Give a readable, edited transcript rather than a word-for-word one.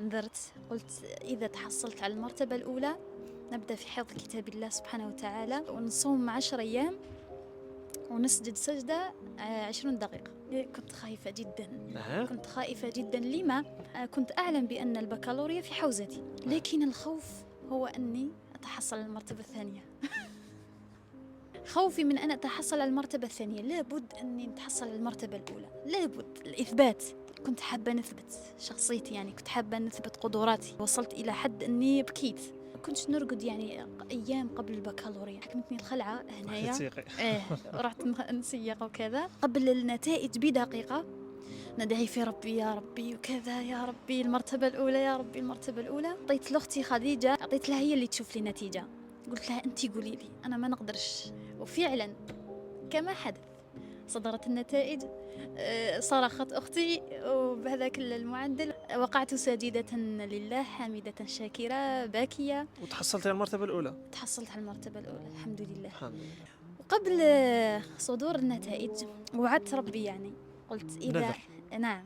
نذرت قلت إذا تحصلت على المرتبة الأولى نبدأ في حفظ كتاب الله سبحانه وتعالى، ونصوم 10 أيام، ونسجد سجدة 20 دقيقة. كنت خايفة جدا، كنت خائفة جدا. لما؟ كنت أعلم بأن البكالوريا في حوزتي، لكن الخوف هو أني أتحصل على المرتبة الثانية. خوفي من أن أتحصل على المرتبة الثانية، لابد أني أتحصل على المرتبة الأولى، لابد الإثبات. كنت حابة نثبت شخصيتي، يعني كنت حابة نثبت قدراتي. وصلت إلى حد أني بكيت، كنت نرقد يعني أيام قبل البكالوريا، حكمتني الخلعة هنايا. رحت نسيق وكذا قبل النتائج بدقيقة، ندعي في ربي يا ربي وكذا، يا ربي المرتبة الأولى، يا ربي المرتبة الأولى. عطيت لأختي خديجة، عطيت لها هي اللي تشوف لي نتيجة، قلت لها أنتي قولي لي، أنا ما نقدرش. وفعلا كما حدث صدرت النتائج. صرخت أختي، وبهذاك المعدل وقعت ساجدة لله حامدة شاكرة باكية. وتحصلت على المرتبة الأولى؟ تحصلت على المرتبة الأولى الحمد لله. الحمد لله. وقبل صدور النتائج وعدت ربي، يعني قلت إذا نذر. نعم